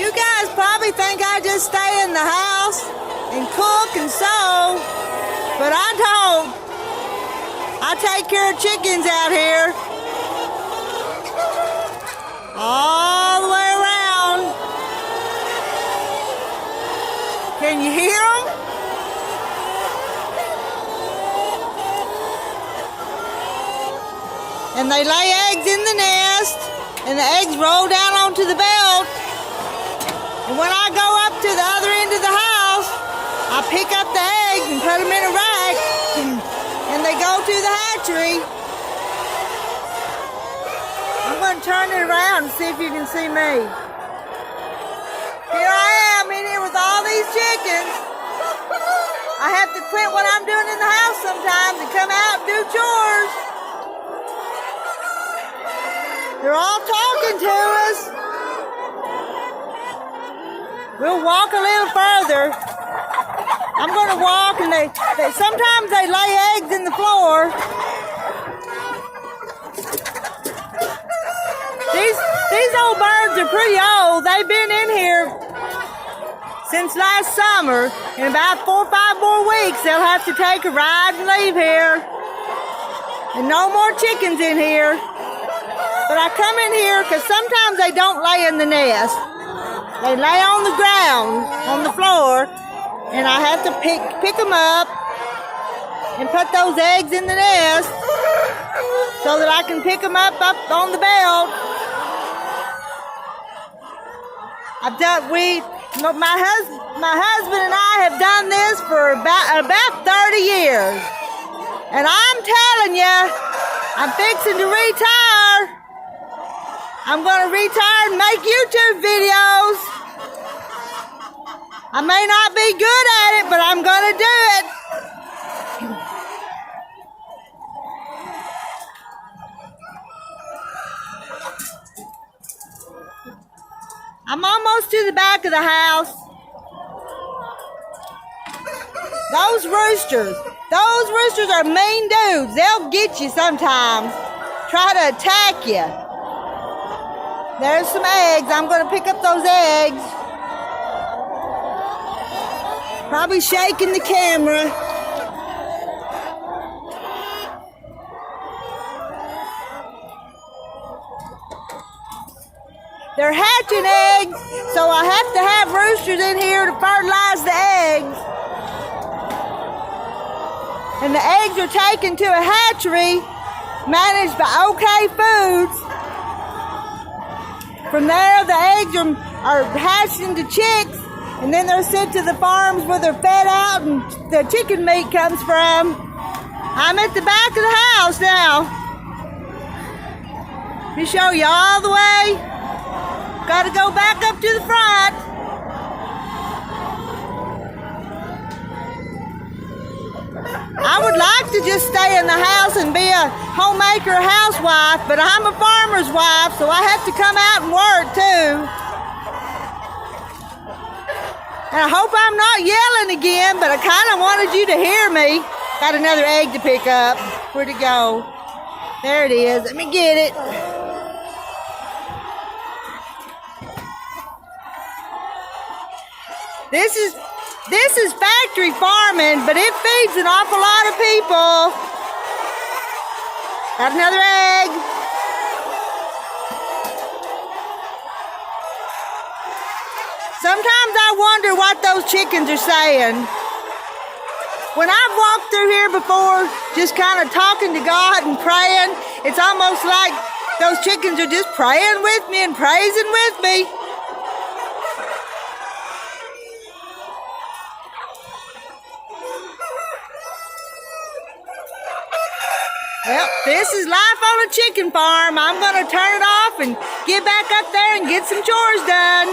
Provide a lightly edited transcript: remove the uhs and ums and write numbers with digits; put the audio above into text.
You guys probably think I just stay in the house and cook and sew, but I don't. I take care of chickens out here. All the way around. Can you hear them? And they lay eggs in the nest, and the eggs roll down onto the belt. And when I go up to the other end of the house, I pick up the eggs and put them in a rack, and they go to the hatchery. I'm going to turn it around and see if you can see me. Here I am in here with all these chickens. I have to quit what I'm doing in the house sometimes and come out and do chores. They're all talking to us. We'll walk a little further. I'm going to walk, and sometimes they lay eggs in the floor. These old birds are pretty old. They've been in here since last summer. In about 4 or 5 more weeks, they'll have to take a ride and leave here. And no more chickens in here. But I come in here because sometimes they don't lay in the nest. They lay on the ground, on the floor, and I have to pick them up and put those eggs in the nest so that I can pick them up on the belt. My husband and I have done this for about 30 years. And I'm telling you, I'm fixing to retire. I'm going to retire and make YouTube videos. I may not be good at it, but I'm going to do it. I'm almost to the back of the house. Those roosters are mean dudes. They'll get you sometimes. Try to attack you. There's some eggs. I'm going to pick up those eggs. Probably shaking the camera. They're hatching eggs, so I have to have roosters in here to fertilize the eggs. And the eggs are taken to a hatchery managed by OK Foods. From there, the eggs are hatched into chicks, and then they're sent to the farms where they're fed out and the chicken meat comes from. I'm at the back of the house now. Let me show you all the way. Got to go back up to the front. I would like to just stay in the house and be a homemaker housewife, but I'm a farmer's wife, so I have to come out and work too. And I hope I'm not yelling again, but I kind of wanted you to hear me. Got another egg to pick up. Where'd it go? There it is. Let me get it. This is factory farming, but it feeds an awful lot of people. Got another egg. Sometimes I wonder what those chickens are saying. When I've walked through here before, just kind of talking to God and praying, it's almost like those chickens are just praying with me and praising with me. Well, this is life on a chicken farm. I'm going to turn it off and get back up there and get some chores done.